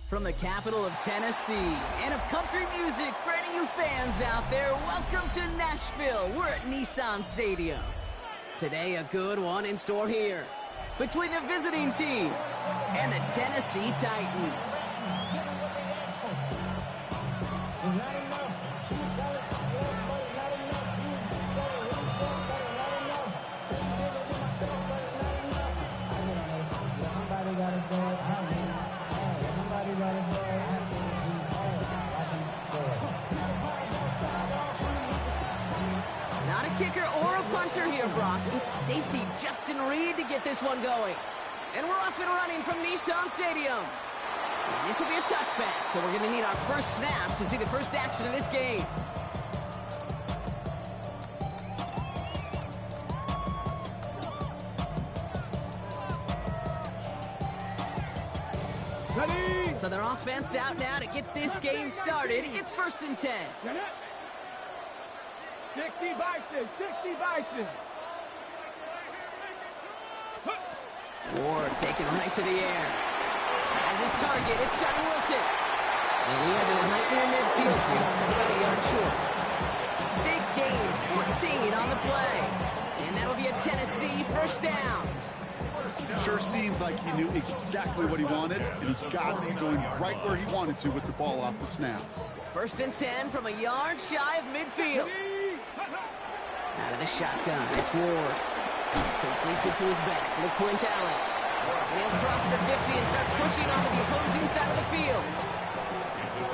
From the capital of Tennessee and of country music for any of you fans out there, welcome to Nashville. We're at Nissan Stadium. Today, a good one in store here between the visiting team and the Tennessee Titans. Not a kicker or a puncher here, Brock. It's safety Justin Reed to get this one going. And we're off and running from Nissan Stadium. And this will be a touchback, so we're going to need our first snap to see the first action of this game. Ready? So their offense out now to get this game started. It's 1st and 10. 60 Bison, 60 Bison. Ward taken right to the air. As his target, it's Johnny Wilson. And he has it right near midfield. So he's about a yard short. Big gain, 14 on the play. And that'll be a Tennessee first down. Sure seems like he knew exactly what he wanted, and he got it going right where he wanted to with the ball off the snap. 1st and 10 from a yard shy of midfield. Out of the shotgun, it's Ward. Completes it to his back, LeQuint-Allen. He'll cross the 50 and start pushing onto the opposing side of the field.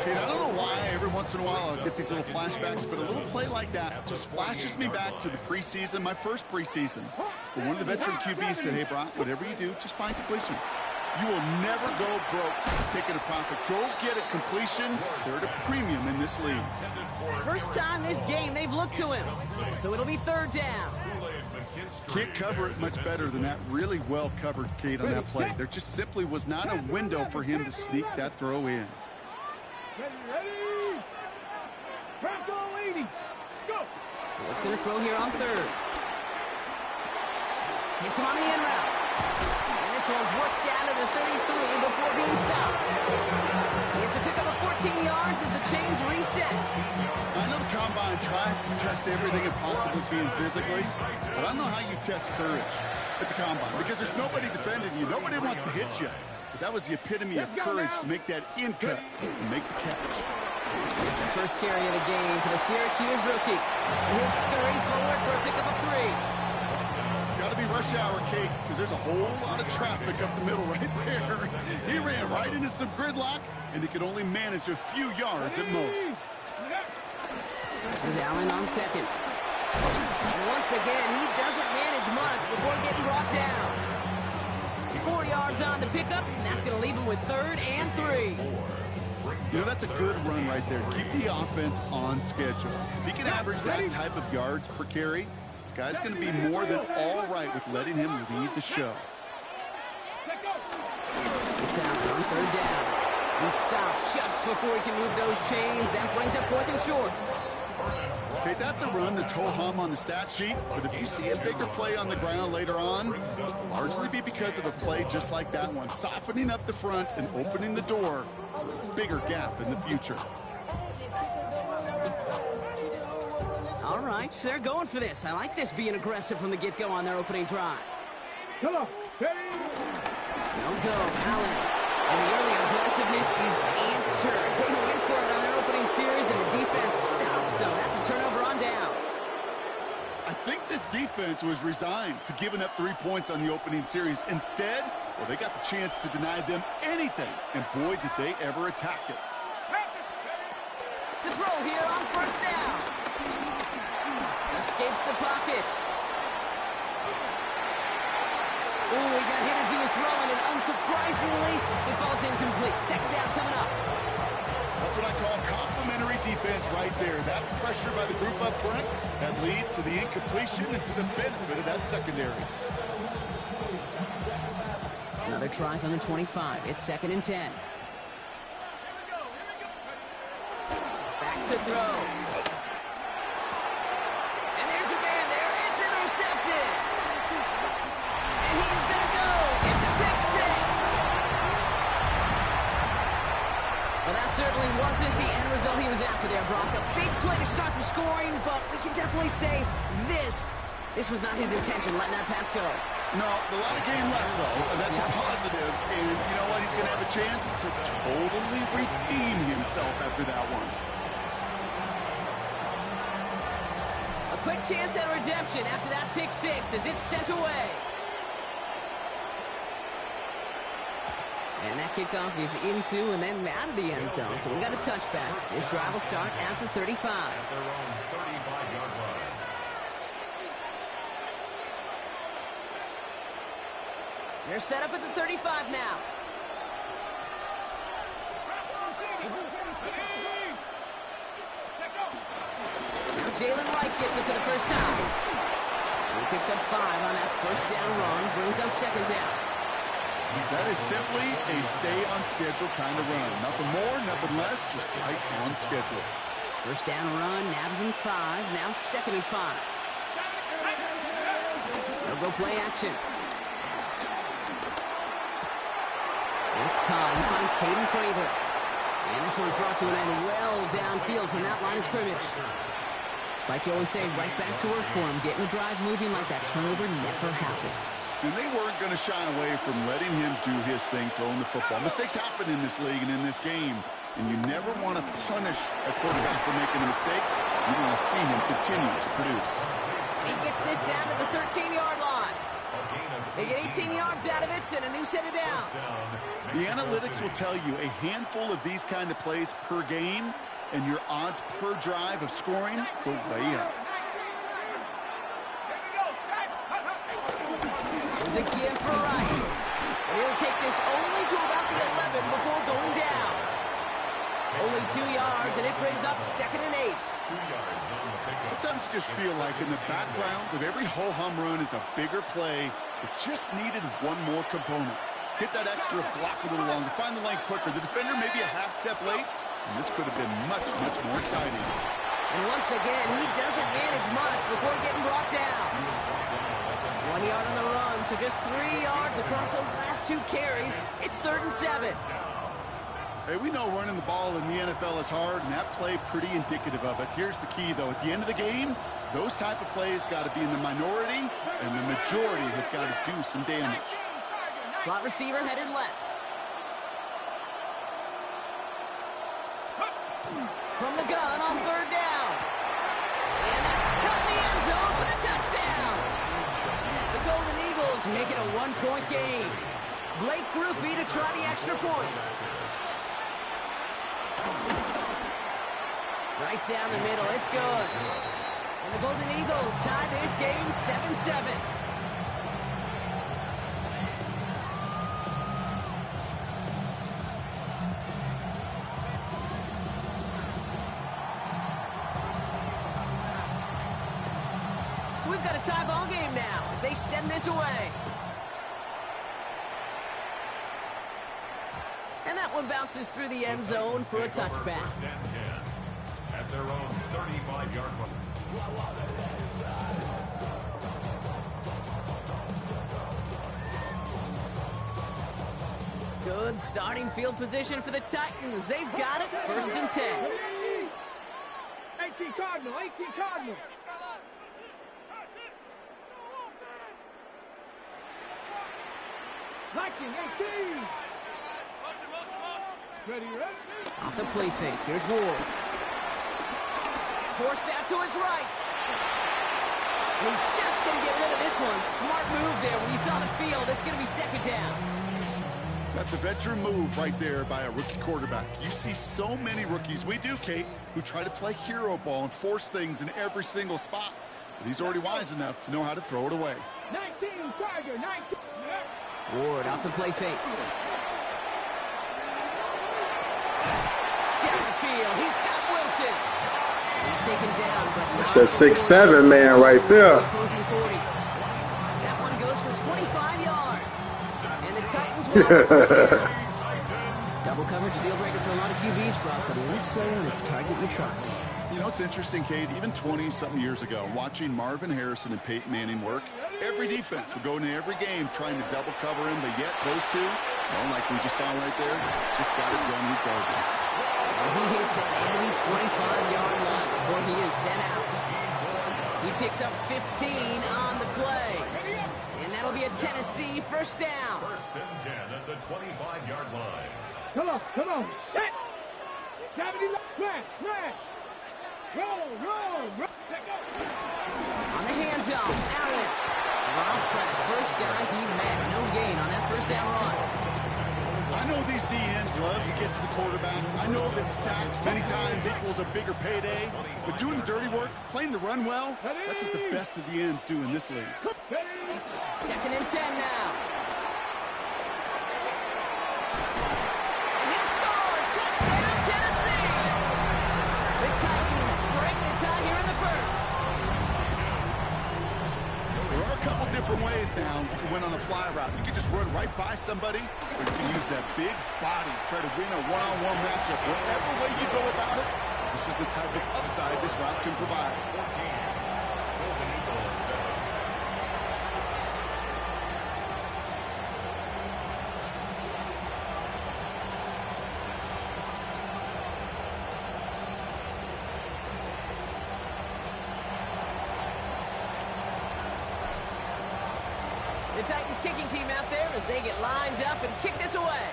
Okay, I don't know why every once in a while I'll get these little flashbacks, but a little play like that just flashes me back to the preseason, my first preseason. But one of the veteran QBs said, hey, Brock, whatever you do, just find completions. You will never go broke taking a profit. Go get a completion. They're at a premium in this league. First time this game they've looked to him. So it'll be 3rd down. Can't cover it much better than that really well covered Kate on that play. There just simply was not a window for him to sneak that throw in. Ready? Franco 80. Let's go. What's going to throw here on 3rd? Hits him on the in route. And this one's worked down to the 33 before being stopped. It's a pickup of 14 yards as the chains reset. I know the Combine tries to test everything it possibly can physically, but I don't know how you test courage at the Combine because there's nobody defending you. Nobody wants to hit you. But that was the epitome of courage to make that in cut and make the catch. It's the first carry of the game for the Syracuse rookie. He'll scurry forward for a pickup of 3. Got to be rush hour, Kate, because there's a whole lot of traffic up the middle right there. He ran right into some gridlock, and he could only manage a few yards at most. This is Allen on 2nd. And once again, he doesn't manage much before getting brought down. 4 yards on the pickup, and that's going to leave him with 3rd and 3. You know, that's a good run right there. Keep the offense on schedule. If he can average that type of yards per carry, this guy's going to be more than all right with letting him lead the show. It's out on 3rd down. He stopped just before he can move those chains. That brings up 4th and short. Okay, that's a run that's ho-hum on the stat sheet, but if you see a bigger play on the ground later on, it'll largely be because of a play just like that one, softening up the front and opening the door for a bigger gap in the future. All right, they're going for this. I like this being aggressive from the get-go on their opening drive. Come on. Ready? No go, Allen. And the early aggressiveness is answered. They went for it on their opening series, and the defense stops them. That's a turnover on downs. I think this defense was resigned to giving up 3 points on the opening series. Instead, well, they got the chance to deny them anything, and boy, did they ever attack it. To throw here on 1st down. Escapes the pocket. Ooh, he got hit as he was throwing, and unsurprisingly, it falls incomplete. 2nd down coming up. That's what I call complimentary defense right there. That pressure by the group up front, that leads to the incompletion and to the benefit of that secondary. Another try from the 25. It's 2nd and 10. Back to throw. And there's a man there. It's intercepted. And he's going to go. It's a pick 6. certainly wasn't the end result he was after there, Brock. A big play to start the scoring, but we can definitely say this was not his intention, letting that pass go. No, a lot of game left, though. That's a positive, and you know what? He's going to have a chance to totally redeem himself after that one. A quick chance at redemption after that pick six as it's sent away. And that kickoff is into and then out of the end zone. So we got a touchback. This drive will start at the 35. At their own 35-yard line. They're set up at the 35 now. Now Jalen Wright gets it for the first time. He picks up 5 on that first down run. Brings up second down. That is simply a stay-on-schedule kind of run. Nothing more, nothing less, just right on schedule. First down run, nabs him 5. Now second and 5. They'll go play action. It's Cobb. He finds Caden Craver. And this one's brought to an end well downfield from that line of scrimmage. It's like you always say, right back to work for him. Getting the drive moving like that turnover never happened. And they weren't going to shy away from letting him do his thing, throwing the football. Mistakes happen in this league and in this game. And you never want to punish a quarterback for making a mistake. You want to see him continue to produce. And he gets this down to the 13-yard line. They get 18 yards out of it and a new set of downs. The analytics will tell you a handful of these kind of plays per game, and your odds per drive of scoring go way up. There's a give for Wright. And he'll take this only to about the 11 before going down. Only 2 yards, and it brings up second and 8. Sometimes you just feel like in the background of every ho-hum run is a bigger play that just needed one more component. Hit that extra block a little longer, find the lane quicker. The defender may be a half step late, and this could have been much, much more exciting. And once again, he doesn't manage much before getting brought down. 1 yard on the run, so just 3 yards across those last 2 carries. It's 3rd and 7. Hey, we know running the ball in the NFL is hard, and that play pretty indicative of it. Here's the key, though. At the end of the game, those type of plays got to be in the minority, and the majority have got to do some damage. Slot receiver headed left. From the gun on 3rd down. And that's cut in the end zone for the touchdown. The Golden Eagles make it a 1-point game. Blake Groupie to try the extra point. Right down the middle, it's good. And the Golden Eagles tie this game 7-7. So we've got a tie ball game now as they send this away. And that one bounces through the end zone for a touchback. At their own 35-yard line. Good starting field position for the Titans. They've got it, 1st and 10. 18 Cardinal, 18 Cardinal. Viking, 18. Ready, ready? Off the play fake, here's Ward. Forced out to his right. And he's just going to get rid of this one. Smart move there. When you saw the field, it's going to be 2nd down. That's a veteran move right there by a rookie quarterback. You see so many rookies, we do, Kate, who try to play hero ball and force things in every single spot. But he's already wise enough to know how to throw it away. 19, Tiger, 19. Ward off the play fake. Down the field, he's got Wilson. He's taken down, but That's that 6'7" man right there. Opposing 40. That one goes for 25 yards. And the Titans will have the first down. Double coverage, a deal breaker for a lot of QBs, Brock, but less so when it's a target you trust. You know, it's interesting, Kate, even 20-something years ago, watching Marvin Harrison and Peyton Manning work, every defense would go into every game trying to double cover him, but yet those two, well, like we just saw right there, just got it done regardless. And he hits that enemy 25-yard line before he is sent out. He picks up 15 on the play. And that'll be a Tennessee first down. First and 10 at the 25-yard line. Come on. Set. 70 man. Roll. Let go. On the hands-off, Allen drops that first guy he met. No gain on that first down run. I know these D-ends love to get to the quarterback. I know that sacks many times equals a bigger payday. But doing the dirty work, playing to run well, that's what the best of the ends do in this league. Second and 10 now. And he'll score! Touchdown, Tennessee! The Titans break the tie here in the first. There are a couple different ways now. You can win on the fly route. You can just run right by somebody, or you can use that big body, try to win a one-on-one matchup. Whatever way you go about it, this is the type of upside this route can provide. 14. Golden Eagles set. The Titans kicking team out there as they get lined up and kick this away.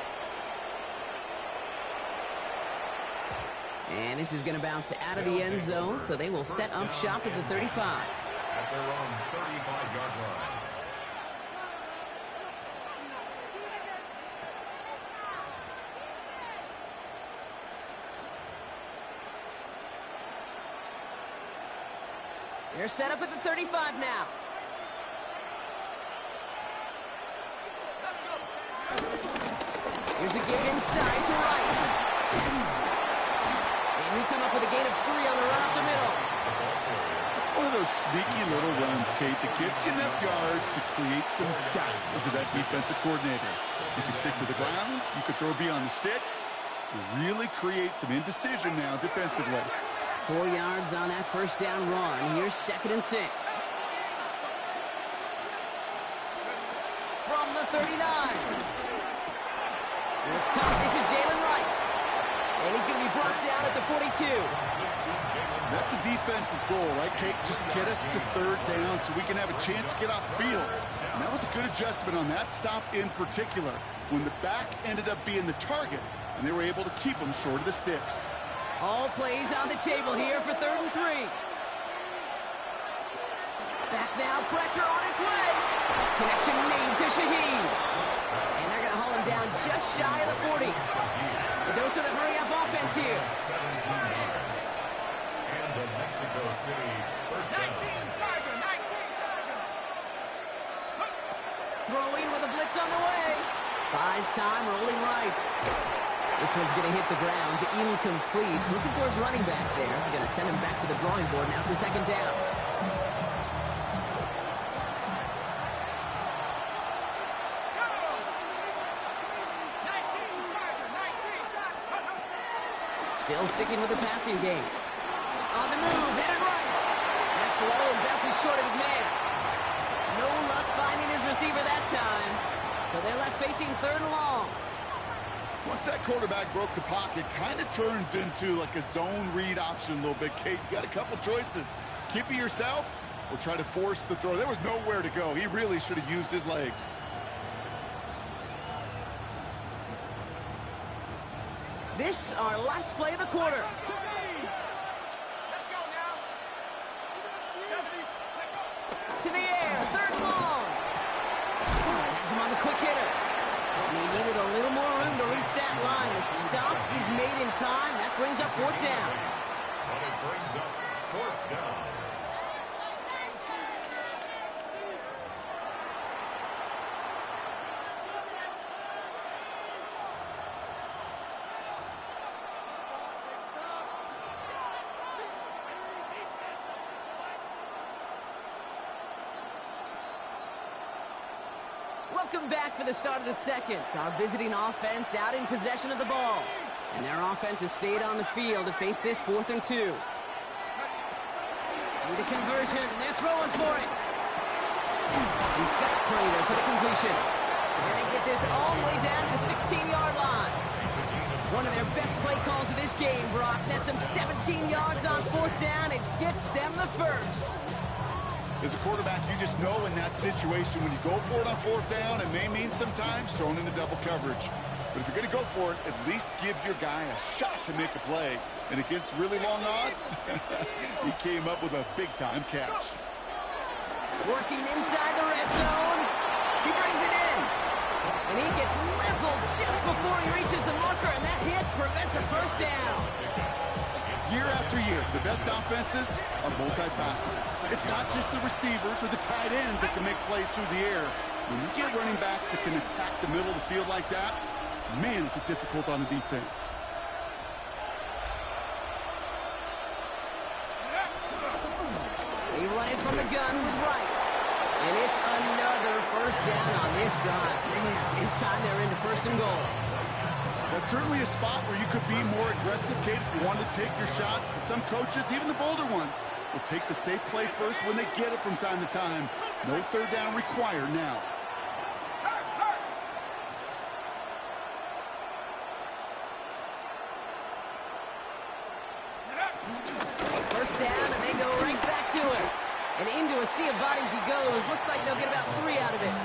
And this is going to bounce out of the end zone, so they will set up shop at the 35. At their own 35-yard line. They're set up at the 35 now. Here's a give inside to Wright. And he come up with a gain of 3 on the run up the middle. It's one of those sneaky little runs, Kate, that gives you enough yards to create some doubt into that defensive coordinator. You can stick to the ground. You can throw beyond the sticks. You really create some indecision now defensively. 4 yards on that first down run. Here's second and 6. From the 39. It's caught. This is Jalen Wright. And he's going to be brought down at the 42. That's a defense's goal, right, Kate? Just get us to third down so we can have a chance to get off the field. And that was a good adjustment on that stop in particular, when the back ended up being the target, and they were able to keep him short of the sticks. All plays on the table here for third and 3. Back now, pressure on its way. Connection made to Shaheed. And they're going to haul him down just shy of the 40. The dose of the hurry-up offense here. 17 yards. And the Mexico City first down. 19 Tiger. Throwing with a blitz on the way. Buys time, rolling right. This one's going to hit the ground, incomplete. Looking for his running back there. Going to send him back to the drawing board now for second down. Still sticking with the passing game. On the move, headed right. That's low and bounces short of his man. No luck finding his receiver that time. So they're left facing third and long. Once that quarterback broke the pocket, kind of turns into like a zone read option a little bit, Kate. You got a couple choices. Keep it yourself or try to force the throw. There was nowhere to go. He really should have used his legs. This, our last play of the quarter. To the air, third and long. Has him on the quick hitter. And he needed a little more room to reach that line. The stop is made in time. That brings up fourth down. And it brings up fourth down. Welcome back for the start of the second. Our visiting offense out in possession of the ball. And their offense has stayed on the field to face this 4th and 2. Need a conversion. They're throwing for it. He's got Prater for the completion. And they get this all the way down to the 16-yard line. One of their best play calls of this game, Brock. Nets them 17 yards on 4th down and gets them the first. As a quarterback, you just know in that situation when you go for it on 4th down, it may mean sometimes thrown into double coverage. But if you're going to go for it, at least give your guy a shot to make a play. And against really long odds, he came up with a big-time catch. Working inside the red zone. He brings it in. And he gets leveled just before he reaches the marker, and that hit prevents a first down. Year after year, the best offenses are multifaceted. It's not just the receivers or the tight ends that can make plays through the air. When you get running backs that can attack the middle of the field like that, man, is it difficult on the defense. They run it from the gun with Wright. And it's another first down on this drive. Man, this time they're into 1st and goal. That's certainly a spot where you could be more aggressive, Kate, if you want to take your shots. But some coaches, even the bolder ones, will take the safe play first when they get it from time to time. No 3rd down required now. First down, and they go right back to it. And into a sea of bodies he goes. Looks like they'll get about 3 out of it.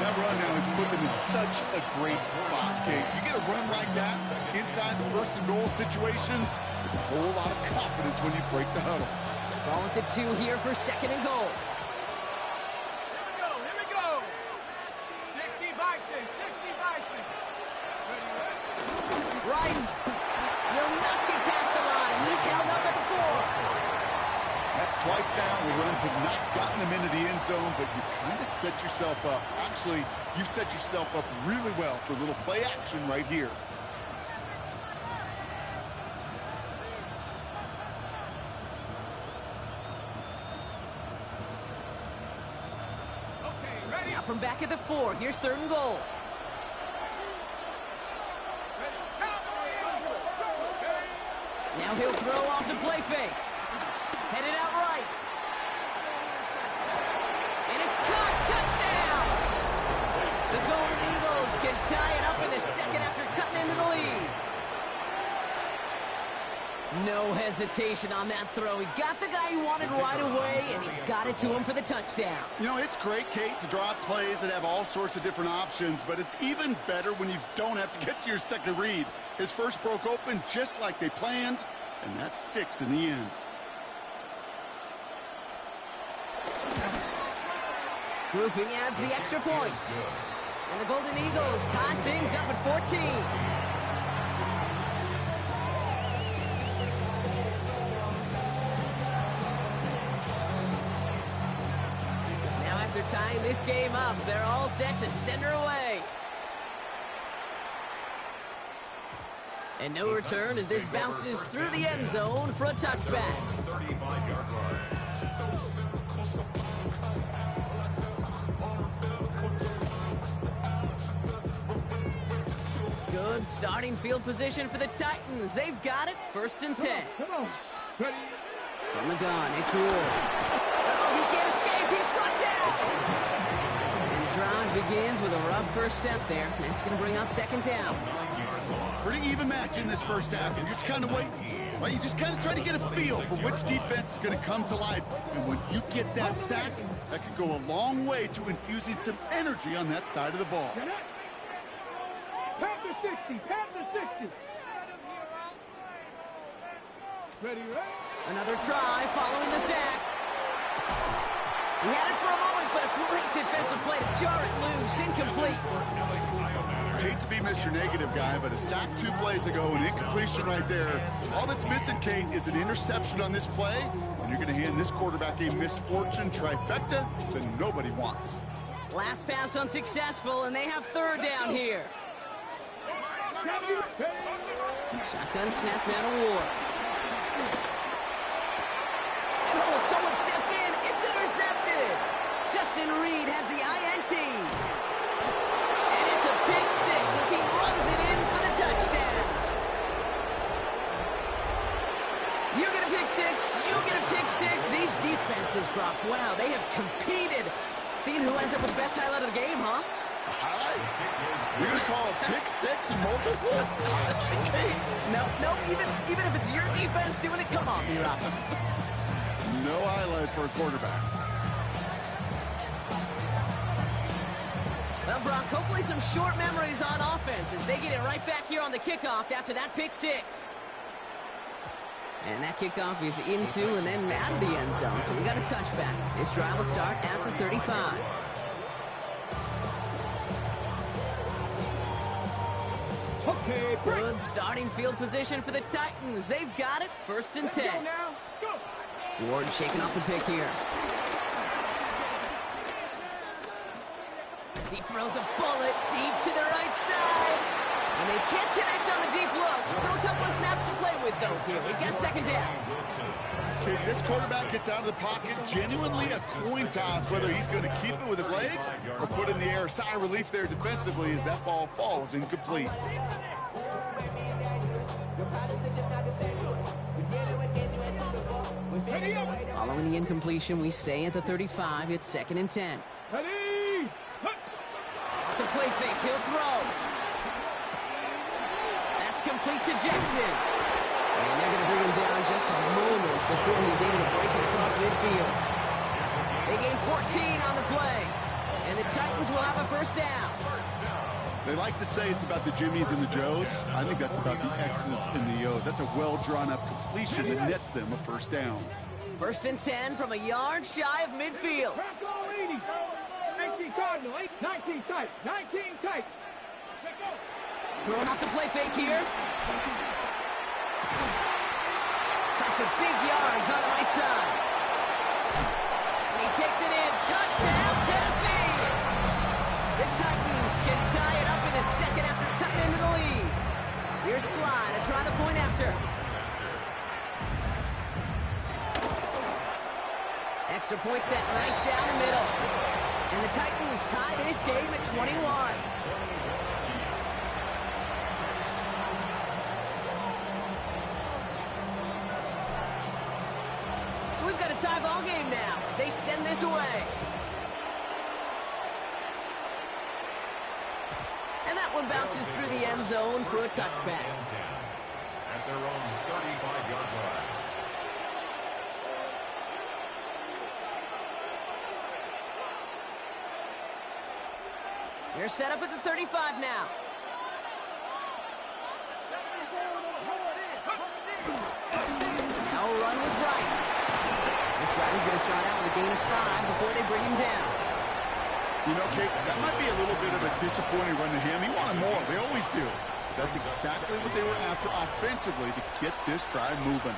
That run now has put them in such a great spot, Kate. You get a run like that inside the 1st and goal situations, there's a whole lot of confidence when you break the huddle. Ball at the 2 here for 2nd and goal. Here we go. 60 Bison, 60 Bison. Right. Will not get past the line. He's held up at the 4. That's twice now where runs have not gotten them into the end zone, but you've kind of set yourself up. Actually, you've set yourself up really well for a little play action right here. Okay, ready? Now from back at the 4, here's 3rd and goal. Now he'll throw off the play fake. Headed out right. And it's caught. Touchdown! The Golden Eagles can tie it up in the 2nd after cutting into the lead. No hesitation on that throw. He got the guy he wanted right away, and he got it to him for the touchdown. You know, it's great, Kate, to draw up plays that have all sorts of different options, but it's even better when you don't have to get to your 2nd read. His first broke open just like they planned, and that's 6 in the end. Grouping adds the extra point. And the Golden Eagles tie things up at 14. Now after tying this game up, they're all set to send her away. And no return as this bounces through the end zone for a touchback. 35-yard line. Good starting field position for the Titans. They've got it, 1st and 10. Come on. Ready? From the gun, it's Ward. Oh, he can't escape. He's brought down. And the drive begins with a rough first step there. That's going to bring up 2nd down. Pretty even match in this first half. You just kind of wait. Right? You just kind of try to get a feel for which defense is going to come to life. And when you get that sack, that can go a long way to infusing some energy on that side of the ball. Pat the 60, pat the 60. Ready, ready? Another try following the sack. He had it for a moment, but a great defensive play to jar it loose. Incomplete. Hate to be Mr. Negative guy, but a sack 2 plays ago, an incompletion right there. All that's missing, Kate, is an interception on this play, and you're going to hand this quarterback a misfortune trifecta that nobody wants. Last pass unsuccessful, and they have 3rd down here. Shotgun snap now to Ward. And oh, someone stepped in. It's intercepted. Justin Reed has the INT. And it's a pick 6 as he runs it in for the touchdown. You get a pick 6. You get a pick 6. These defenses, Brock, wow, they have competed. Seeing who ends up with the best highlight of the game, huh? Highlight? You're going to call a pick six and multiple? No, even if it's your defense doing it, come on, B-Rob. No highlight for a quarterback. Well, Brock, hopefully some short memories on offense as they get it right back here on the kickoff after that pick six. And that kickoff is into and then out of the end zone, so we got a touchback. This drive will start at the 35. Okay, break. Good starting field position for the Titans. They've got it, 1st and 10. Go now. Go. Ward shaking off the pick here. He throws a bullet deep to the right side. And they can't connect on the deep look. Still a couple of snaps to play with, though, here. We've got 2nd down. Okay, this quarterback gets out of the pocket, genuinely a coin toss, whether he's going to keep it with his legs or put in the air. Sigh of relief there defensively as that ball falls incomplete. Following the incompletion, we stay at the 35. It's 2nd and 10. Ready. Off the play fake, he'll throw. That's complete to Jackson. And they're going to bring him down just a moment before he's able to break it across midfield. They gain 14 on the play. And the Titans will have a 1st down. They like to say it's about the Jimmies and the Joes. I think that's about the X's and the O's. That's a well-drawn-up completion that nets them a 1st down. 1st and 10 from a yard shy of midfield. Crack all 80. 19 Cardinal. 19 tight. 19 tight. Throwing off the play fake here. Cut for big yards on the right side. And he takes it in. Touchdown, Tennessee. The Titans can tie it up in the 2nd after cutting into the lead. Here's Sly to try the point after. Extra point set right down the middle. And the Titans tie this game at 21. So we've got a tie ball game now as they send this away. And that one bounces through the end zone for a touchback. At their own 35-yard line. They're set up at the 35 now. Now a run with Wright. This driver's going to start out with a gain of 5 before they bring him down. You know, Kate, that might be a little bit of a disappointing run to him. He wanted more. They always do. That's exactly what they were after offensively to get this drive moving.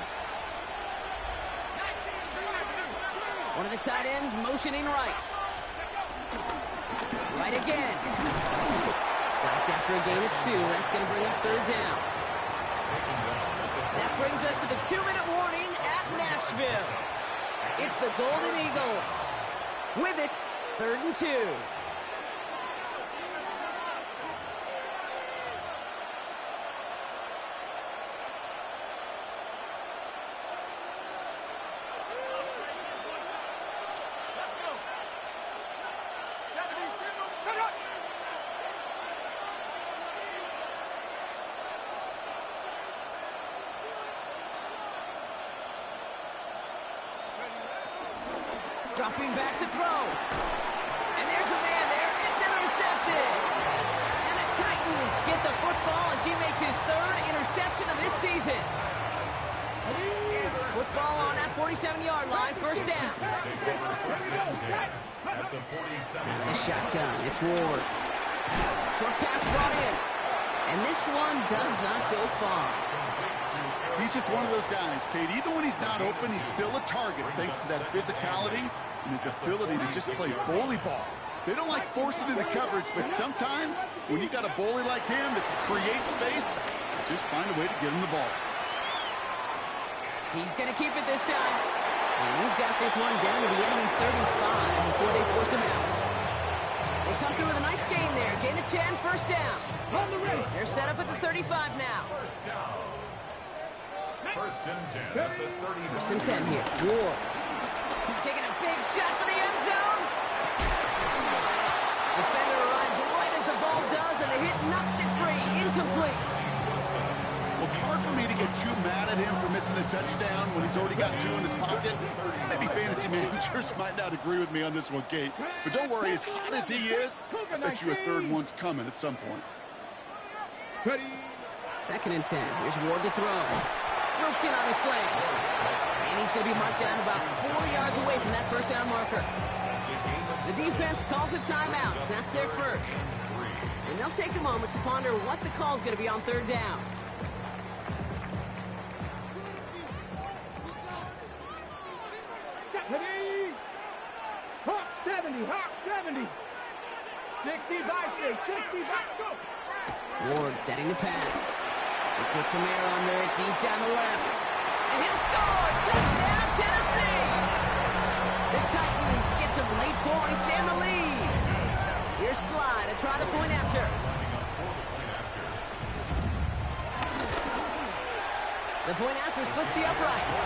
One of the tight ends motioning right. Right again. Stopped after a gain of 2. That's going to bring up 3rd down. That brings us to the 2-minute warning at Nashville. It's the Golden Eagles. With it, 3rd and 2. Dropping back to throw. And there's a man there. It's intercepted. And the Titans get the football as he makes his 3rd interception of this season. Football on that 47-yard line. 1st down. At the 47. Out of the shotgun. It's Ward. Short pass brought in. And this one does not go far. He's just one of those guys, Kate. Even when he's not open, he's still a target thanks to that physicality and his ability to just play bully ball. They don't like forcing into coverage, but sometimes when you got a bully like him that can create space, just find a way to get him the ball. He's going to keep it this time. And he's got this one down to the enemy 35 before they force him out. They come through with a nice gain there. Gain of 10, 1st down. They're set up at the 35 now. 1st down. 1st and 10 at the 30. 1st and 10 here. Ward. Taking a big shot for the end zone. Defender arrives right and the hit knocks it free. Incomplete. Well, it's hard for me to get too mad at him for missing a touchdown when he's already got 2 in his pocket. Maybe fantasy managers might not agree with me on this one, Kate. But don't worry, as hot as he is, I bet you a third one's coming at some point. Second and 10. Here's Ward to throw. Wilson on the slant. And he's going to be marked down about 4 yards away from that first down marker. The defense calls a timeout. So that's their first. And they'll take a moment to ponder what the call is going to be on third down. Hawk 70, Hawk 70. 60 by 6, 60 by go. Ward setting the pass. He puts some air under it deep down the left. And he'll score! Touchdown, Tennessee! The Titans get some late points and the lead. Here's Slide to try the point after. The point after splits the uprights.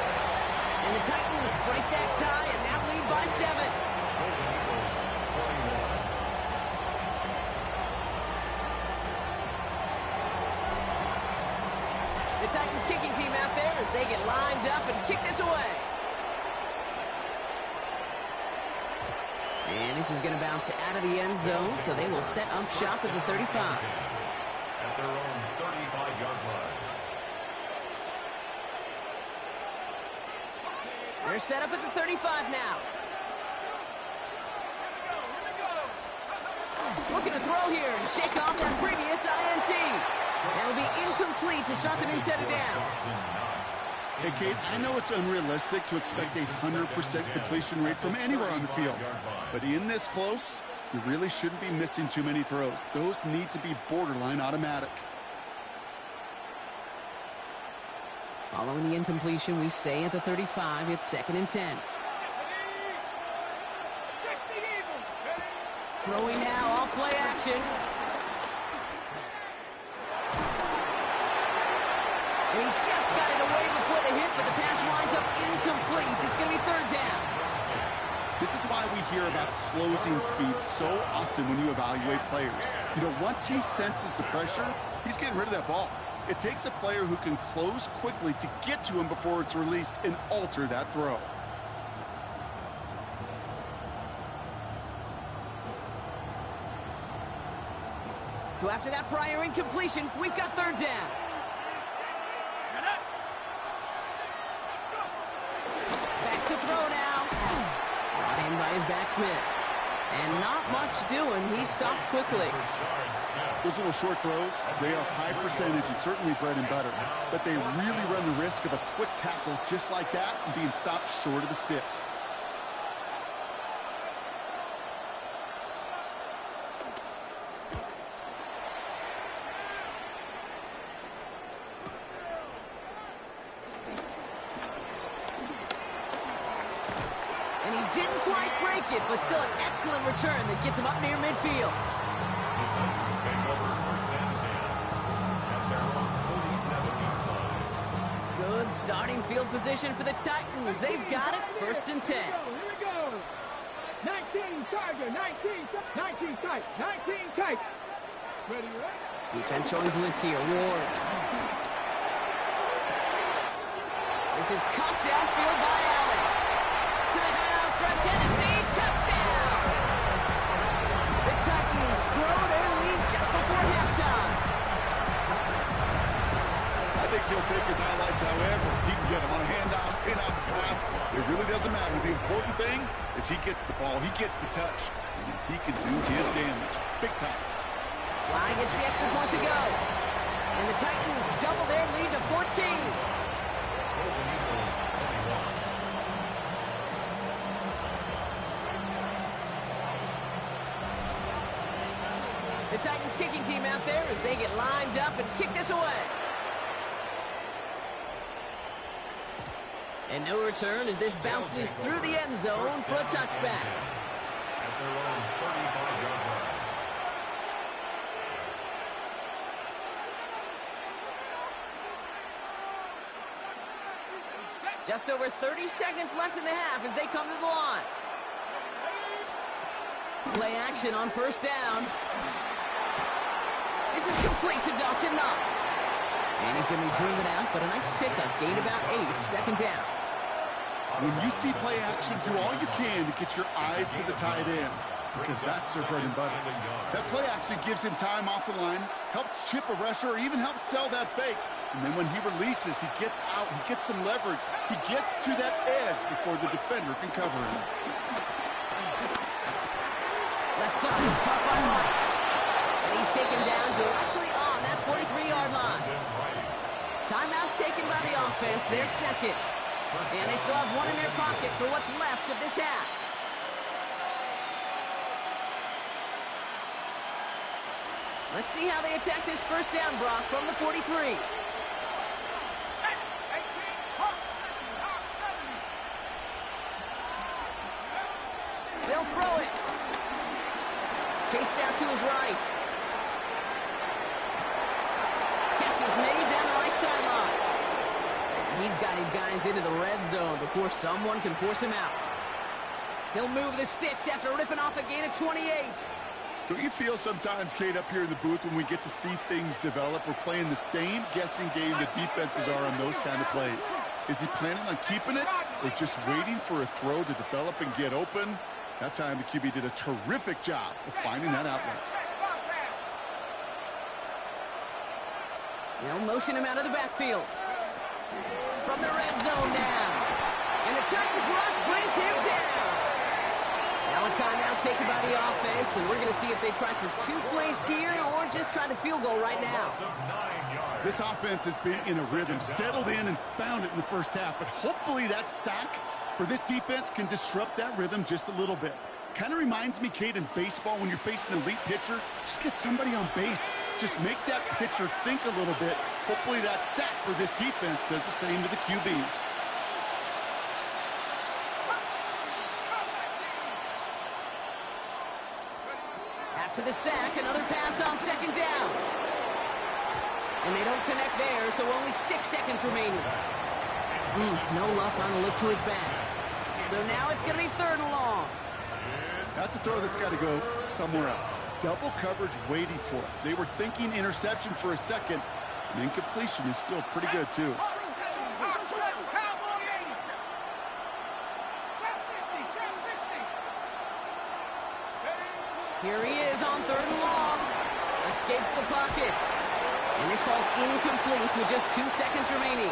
And the Titans break that tie and now lead by 7. The Titans kicking team out there as they get lined up and kick this away. And this is going to bounce out of the end zone, so they will set up shop at the 35. At their own 35-yard line. They're set up at the 35 now. Looking to throw here and shake off that previous INT. That'll be incomplete to start the new set of downs. Hey, Kate, I know it's unrealistic to expect a 100% completion rate from anywhere on the field. But in this close, you really shouldn't be missing too many throws. Those need to be borderline automatic. Following the incompletion, we stay at the 35. It's 2nd and 10. Throwing now, off play action. And he just got it away before the hit, but the pass winds up incomplete. It's going to be 3rd down. This is why we hear about closing speed so often when you evaluate players. You know, once he senses the pressure, he's getting rid of that ball. It takes a player who can close quickly to get to him before it's released and alter that throw. So after that prior incompletion, we've got 3rd down. Back to throw now. Brought in by his back Smith. And not much doing. He stopped quickly. Those little short throws, they are high percentage and certainly bread and butter. But they really run the risk of a quick tackle just like that and being stopped short of the sticks. Didn't quite break it, but still an excellent return that gets him up near midfield. The Titans take over 1st and 10 at their own 47-yard line. Good starting field position for the Titans. They've got it, 1st and 10. Here we go. 19 Tiger, 19 tight, 19 tight. Ready, right? Defense showing blitz here. Ward. This is cut downfield by Allen. To the house for a Tennessee touchdown. The Titans grow their lead just before halftime. I think he'll take his highlights however he can get them on a handoff, in-off pass. It really doesn't matter. The important thing is he gets the ball, he gets the touch, and he can do his damage. Big time. Sly gets the extra point to go. And the Titans double their lead to 14. The Titans kicking team out there as they get lined up and kick this away. And no return as this bounces through the end zone for a touchback. At their own 35-yard line. Just over 30 seconds left in the half as they come to the line. Play action on 1st down. This is complete to Dawson Knox. And he's going to be driven out, but a nice pickup. Gain about 8, second down. When you see play action, do all you can to get your eyes to the tight end, because that's their bread and butter. That play action gives him time off the line, helps chip a rusher, or even helps sell that fake. And then when he releases, he gets out, he gets some leverage. He gets to that edge before the defender can cover him. Left side is caught by Rice. And he's taken down directly on that 43-yard line. Timeout taken by the offense, their second. And they still have one in their pocket for what's left of this half. Let's see how they attack this first down, Brock, from the 43. They'll throw it. Chased out to his right. Catches made down the right sideline. He's got his guys into the red zone before someone can force him out. He'll move the sticks after ripping off a gain of 28. Don't you feel sometimes, Kate, up here in the booth when we get to see things develop? We're playing the same guessing game the defenses are on those kind of plays. Is he planning on keeping it or just waiting for a throw to develop and get open? That time the QB did a terrific job of finding that outlet. They'll motion him out of the backfield. From the red zone now. And the Titans rush brings him down. Now a timeout taken by the offense, and we're going to see if they try for 2 plays here or just try the field goal right now. This offense has been in a rhythm, settled in and found it in the first half, but hopefully that sack for this defense can disrupt that rhythm just a little bit. Kind of reminds me, Kate, in baseball when you're facing an elite pitcher, just get somebody on base. Just make that pitcher think a little bit. Hopefully that sack for this defense does the same to the QB. After the sack, another pass on second down. And they don't connect there, so only 6 seconds remaining. No luck on the look to his back. So now it's going to be 3rd and long. That's a throw that's got to go somewhere else. Double coverage waiting for it. They were thinking interception for a second, and incompletion is still pretty good, too. Here he is on 3rd and long. Escapes the pocket. And this falls incomplete with just 2 seconds remaining.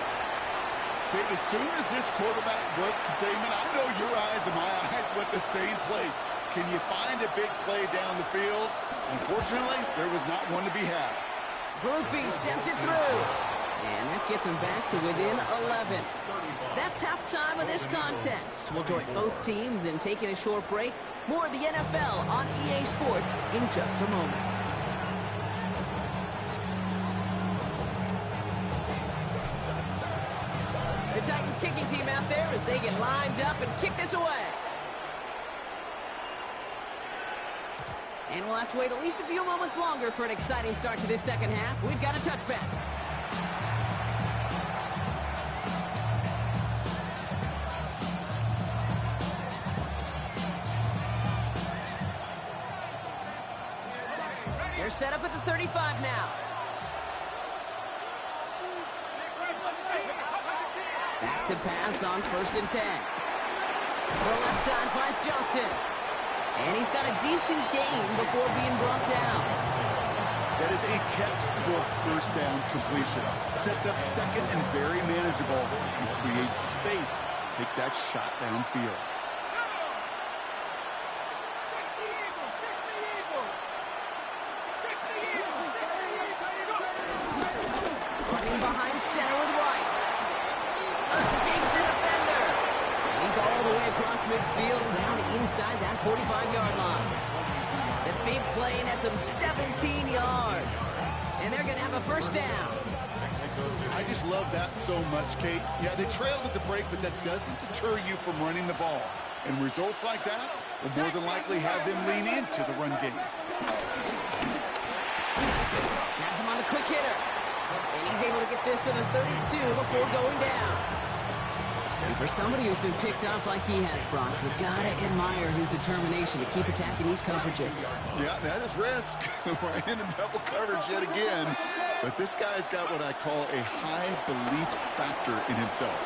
As soon as this quarterback broke containment, I know your eyes and my eyes went the same place. Can you find a big play down the field? Unfortunately, there was not one to be had. Groupie sends it through. And that gets him back to within 11. That's halftime of this contest. We'll join both teams in taking a short break. More of the NFL on EA Sports in just a moment. The Titans kicking team out there as they get lined up and kick this away. And we'll have to wait at least a few moments longer for an exciting start to this second half. We've got a touchback. They're set up at the 35 now. Back to pass on 1st and 10. The left side finds Johnson. And he's got a decent gain before being brought down. That is a textbook first down completion. Sets up second and very manageable and creates space to take that shot downfield. Running behind center with White. Escapes a defender. And he's all the way across midfield down inside that 45-yard line. The big play nets him 17 yards. And they're going to have a first down. I just love that so much, Kate. Yeah, they trailed at the break, but that doesn't deter you from running the ball. And results like that will more than likely have them lean into the run game. Has him on the quick hitter. And he's able to get this to the 32 before going down. And for somebody who's been picked off like he has, Brock, you gotta admire his determination to keep attacking these coverages. Yeah, that is risk. We're in a double coverage yet again. But this guy's got what I call a high belief factor in himself.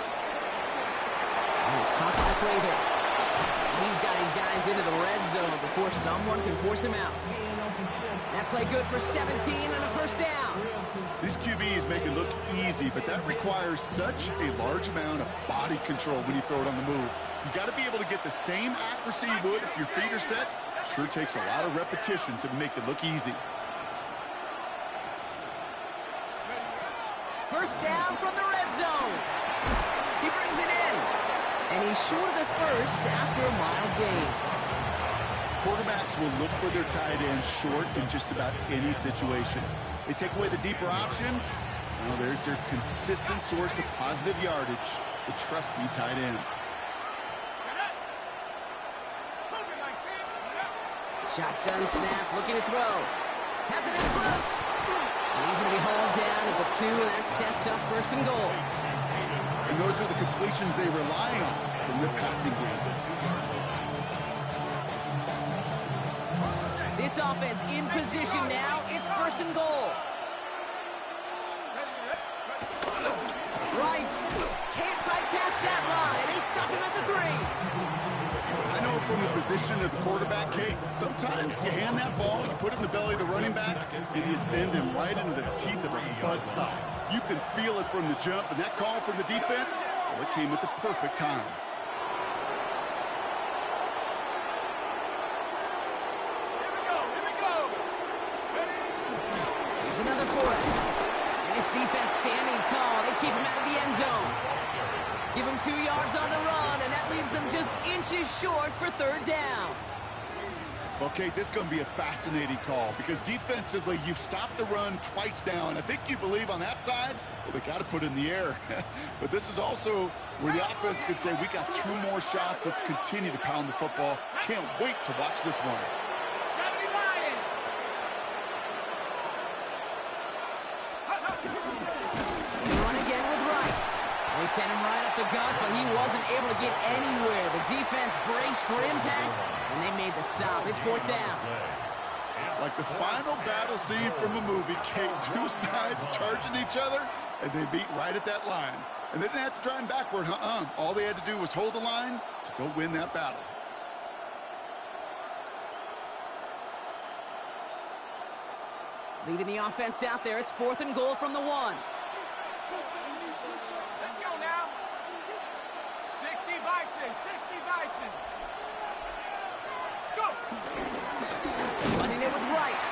He's caught by Prather. He's got his guys into the red zone before someone can force him out. That play good for 17 and a first down. These QBs make it look easy, but that requires such a large amount of body control when you throw it on the move. You got to be able to get the same accuracy you would if your feet are set. Sure takes a lot of repetition to make it look easy. First down from the red zone. He brings it in. And he's short of the first after a mild gain. Quarterbacks will look for their tight end short in just about any situation. They take away the deeper options. Well, there's their consistent source of positive yardage, the trusty tight end. Shotgun snap, looking to throw. Has it in close. And he's going to be hauled down at the 2, and that sets up first and goal. And those are the completions they rely on from the passing game. This offense in position now. It's first and goal. Right. Can't fight past that line. They stop him at the 3. I know from the position of the quarterback, Kate, sometimes you hand that ball, you put it in the belly of the running back, and you send him right into the teeth of a buzzsaw. You can feel it from the jump, and that call from the defense, well, it came at the perfect time. Here's another for it. And his defense standing tall. They keep him out of the end zone. Give him 2 yards on the run, and that leaves them just inches short for third down. Okay, this is going to be a fascinating call because defensively, you've stopped the run twice now, and I think you believe on that side, well, they got to put it in the air. But this is also where the offense could say, we got 2 more shots. Let's continue to pound the football. Can't wait to watch this one. Run again with Wright. They sent him right up the gut, but he wasn't able to get anywhere. The defense braced for impact, and they made the stop. It's fourth down. Like the final battle scene from a movie, Kate, 2 sides charging each other, and they beat right at that line. And they didn't have to drive him backward, All they had to do was hold the line to go win that battle. Leading the offense out there. It's fourth and goal from the 1. Let's go now. 60 Bison, 60 Bison. Let's go. Running it with Wright.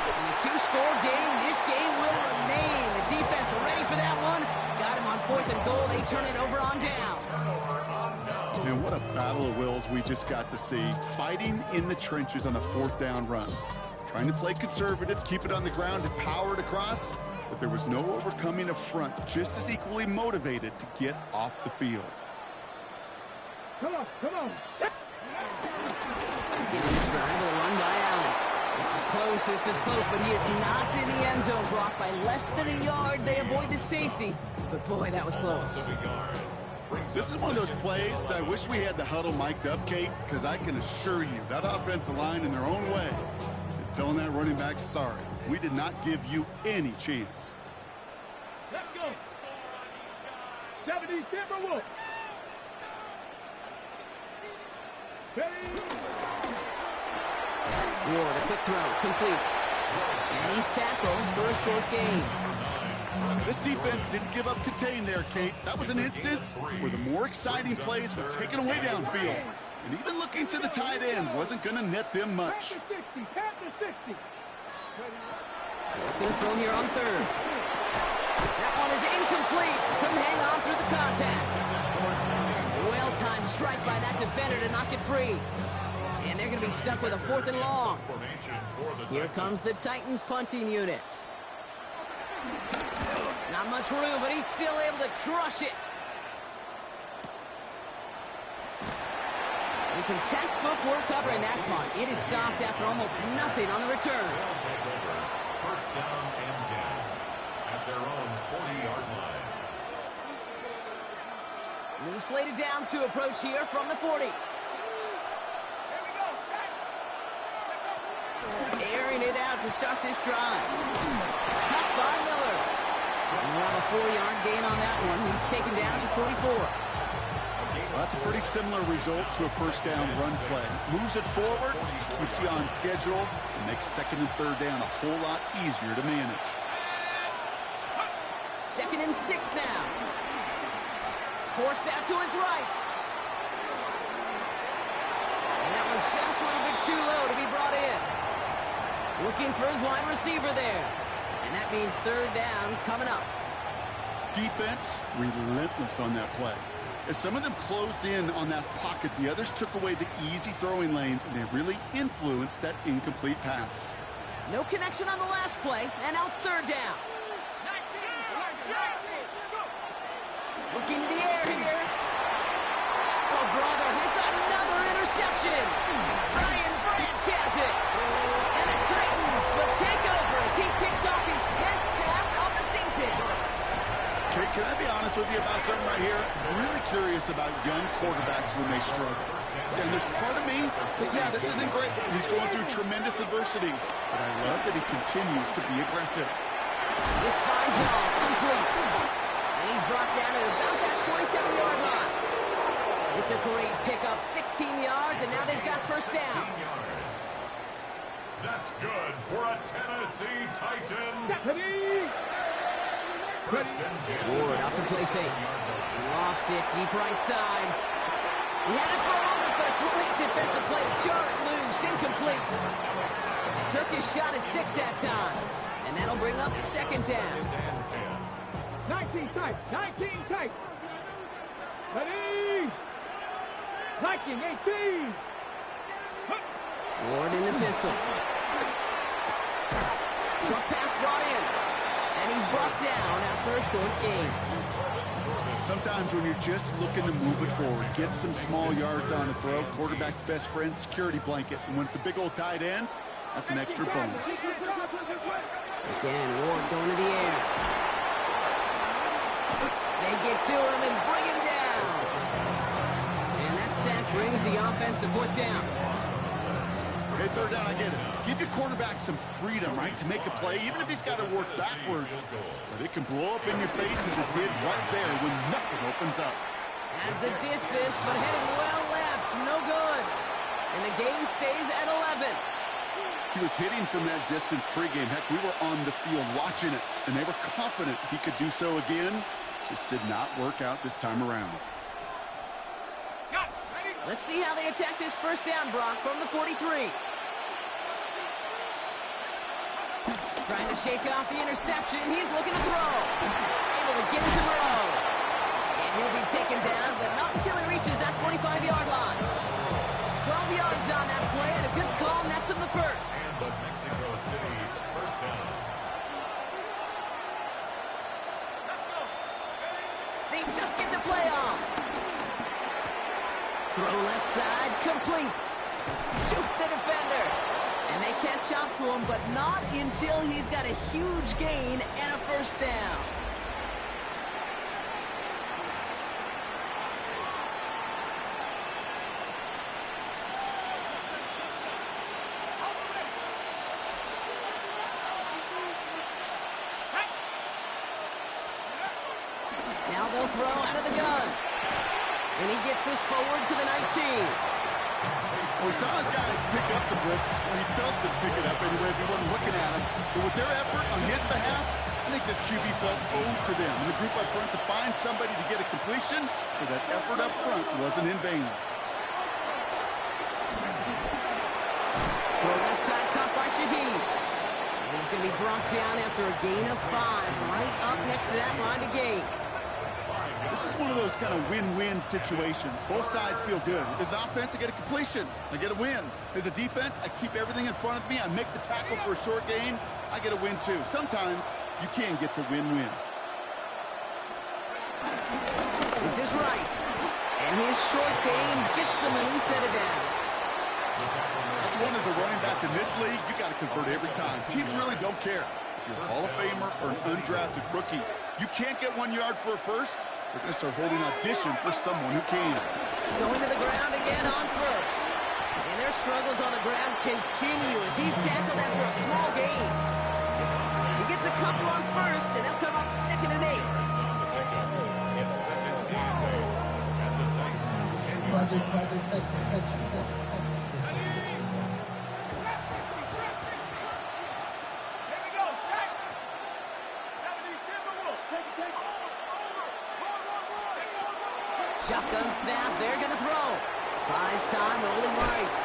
In a 2-score game, this game will remain. The defense ready for that one. Got him on fourth and goal. They turn it over on downs. Man, what a battle of wills we just got to see. Fighting in the trenches on a 4th down run. Trying to play conservative, keep it on the ground and power it across. But there was no overcoming a front just as equally motivated to get off the field. Come on, come on. Getting this drive with a run by Allen. This is close, but he is not in the end zone, Brock. By less than a yard, they avoid the safety. But boy, that was close. This is one of those plays that I wish we had the huddle mic'd up, Kate, because I can assure you that offensive line in their own way is telling that running back, sorry, we did not give you any chance. Let's go. 70 Timberwolves. Ward, a quick throw, complete. And he's tackled for a short gain. This defense didn't give up contain there, Kate. That was an instance where the more exciting plays were taken away downfield. And even looking to the tight end wasn't going to net them much. It's going to throw here on third. That one is incomplete. Couldn't hang on through the contact. Well-timed strike by that defender to knock it free. And they're going to be stuck with a 4th and long. Here comes the Titans punting unit. Not much room, but he's still able to crush it. And some textbook work covering that punt. It is stopped after almost nothing on the return. First down and 10 at their own 40-yard line. Loose slated downs to approach here from the 40. Airing it out to start this drive. Caught by Miller. And we'll have a 4-yard gain on that one. He's taken down at the 44. Well, that's a pretty similar result to a first down run play. Moves it forward, keeps you on schedule, and makes second and third down a whole lot easier to manage. 2nd and 6 now. Forced out to his right. And that was just a little bit too low to be brought in. Looking for his wide receiver there. And that means 3rd down coming up. Defense, relentless on that play. As some of them closed in on that pocket, the others took away the easy throwing lanes, and they really influenced that incomplete pass. No connection on the last play, and now it's 3rd down. Looking to the air here. Oh, brother, it's another interception. Brian Branch has it. And the Titans will take over as he picks off his 10th pass of the season. Okay, can I be honest with you about something right here? I'm really curious about young quarterbacks when they struggle. And there's part of me that, yeah, this isn't great. He's going through tremendous adversity. But I love that he continues to be aggressive. This finds Hall complete. And he's brought down at about that 27-yard line. It's a great pickup, 16 yards, and now they've got 1st down. That's good for a Tennessee Titan. Ward off the play fake. Lofts it deep right side. He had it for a moment, but a great defensive play to jar it loose. Incomplete. Took his shot at 6 that time. And that'll bring up 2nd down. 19 tight. 19 tight. Ready. 19, 18. Ward in the pistol. Short pass brought in. And he's brought down after a short gain. Sometimes when you're just looking to move it forward, get some small yards on a throw, quarterback's best friend, security blanket. And when it's a big old tight end, that's an extra bonus. Again, Ward going to the air. They get to him and bring him down. And that sack brings the offense to 4th down. Okay, 3rd down, I get it. Give your quarterback some freedom, right, to make a play, even if he's got to work backwards. But it can blow up in your face as it did right there when nothing opens up. Has the distance, but headed well left. No good. And the game stays at 11. He was hitting from that distance pregame. Heck, we were on the field watching it, and they were confident he could do so again. Just did not work out this time around. Let's see how they attack this 1st down, Brock, from the 43. Trying to shake off the interception. He's looking to throw. Able to get into Moreau. And he'll be taken down, but not until he reaches that 45-yard line. 12 yards on that play, and a good call nets him the 1st. But Mexico City, 1st down. They just get the play on. Throw left side, complete. Juke the defender. And they catch up to him, but not until he's got a huge gain and a 1st down. Now they'll throw out of the gun. And he gets this forward to the 19. We saw his guys pick up the blitz. We felt them pick it up anyway if he wasn't looking at him. But with their effort on his behalf, I think this QB felt owed to them. And the group up front to find somebody to get a completion, so that effort up front wasn't in vain. Throw left side caught by Shaheed. And he's going to be brought down after a gain of 5, right up next to that line to gain. This is one of those kind of win-win situations. Both sides feel good. As an offense, I get a completion. I get a win. As a defense, I keep everything in front of me. I make the tackle for a short gain. I get a win, too. Sometimes you can get to win-win. This is right. And his short gain gets them a new set of downs. That's one as a running back in this league, you got to convert every time. Teams really don't care. If you're a Hall of Famer or an undrafted rookie, you can't get 1 yard for a first, so They're going to start holding auditions for someone who can. Going to the ground again on first. And their struggles on the ground continue as he's tackled after a small gain. He gets a couple on first, and they'll come up 2nd and 8. It's 2nd and 8 at the Titans. Shotgun snap, they're going to throw. Buys time, rolling right.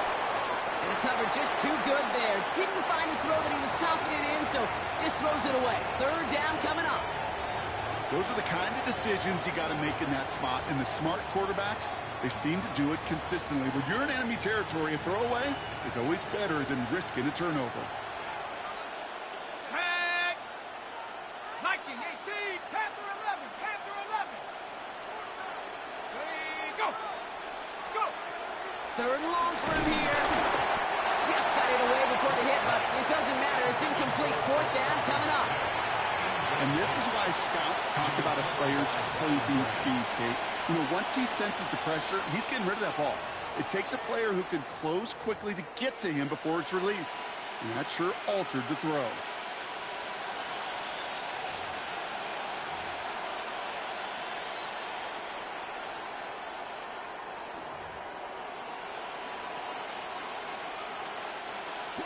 And the cover just too good there. Didn't find a throw that he was confident in, so just throws it away. 3rd down coming up. Those are the kind of decisions you got to make in that spot. And the smart quarterbacks, they seem to do it consistently. When you're in enemy territory, a throwaway is always better than risking a turnover. Tag. Viking 18, Panther 11, Panther 11. Ready, go. Let's go. 3rd and long for him here. Just got it away before the hit, but it doesn't matter. It's incomplete. 4th down coming up. And this is why scouts talk about a player's closing speed, Kate. You know, once he senses the pressure, he's getting rid of that ball. It takes a player who can close quickly to get to him before it's released. And that sure altered the throw.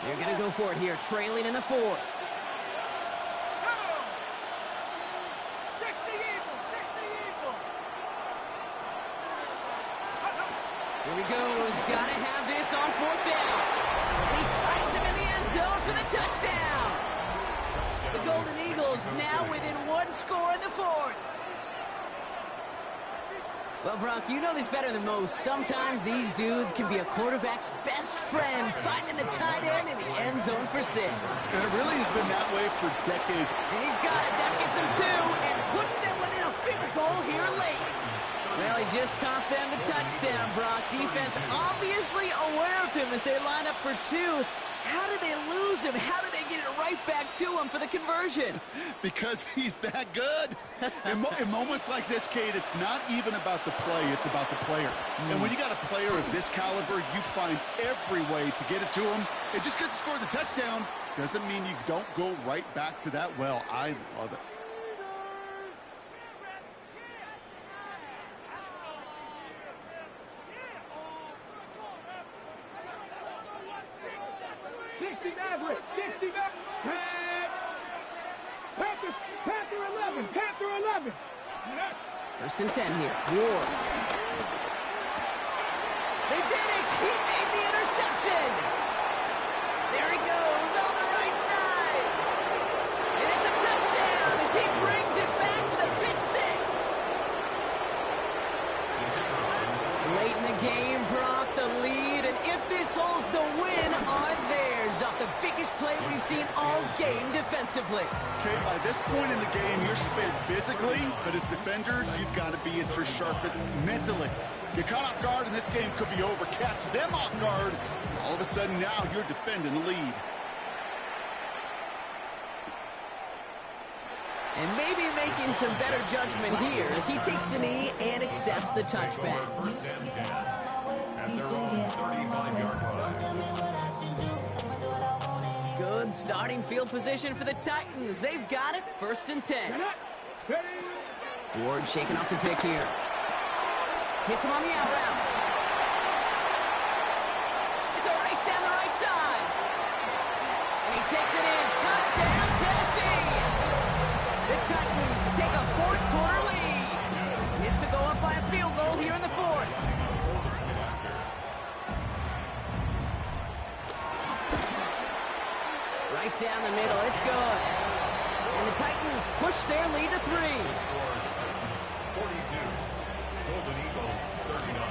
They're going to go for it here, trailing in the 4th. Here he goes. Got to have this on 4th down. And he finds him in the end zone for the touchdown. The Golden Eagles now within 1 score in the 4th. Well, Brock, you know this better than most. Sometimes these dudes can be a quarterback's best friend, finding the tight end in the end zone for 6. And it really has been that way for decades. And he's got it. That gets him 2 and puts them within a field goal here late. Well, he just caught them the touchdown, Brock. Defense obviously aware of him as they line up for 2. How did they lose him? How did they get it right back to him for the conversion? Because he's that good. In moments like this, Kate, it's not even about the play, it's about the player. And when you got a player of this caliber, you find every way to get it to him. And just because he scored the touchdown doesn't mean you don't go right back to that well. I love it. 60 Maverick, 60 Maverick. Panther 11, Panther 11. 1st and 10 here. Ward. They did it! He made the interception! There he goes on the right side. And it's a touchdown as he brings it back for the pick 6. Late in the game, Brock, the lead, and if this holds, the win are theirs off the biggest play we've seen all game defensively. Okay, by this point in the game, you're spent physically, but as defenders, you've got to be at your sharpest mentally. You caught off guard, and this game could be over. Catch them off guard. All of a sudden, now you're defending the lead. And maybe making some better judgment here as he takes a knee and accepts the touchback. 1st and 10 at their own 35-yard line. Good starting field position for the Titans. They've got it. 1st and 10. Ward shaking off the pick here. Hits him on the out route. It's a race down the right side. And he takes it in. Touchdown, Tennessee. The Titans take a 4th quarter lead. Is to go up by a field goal here in the 4th. Right down the middle. It's good. And the Titans push their lead to 3. 42. Golden Eagles 39.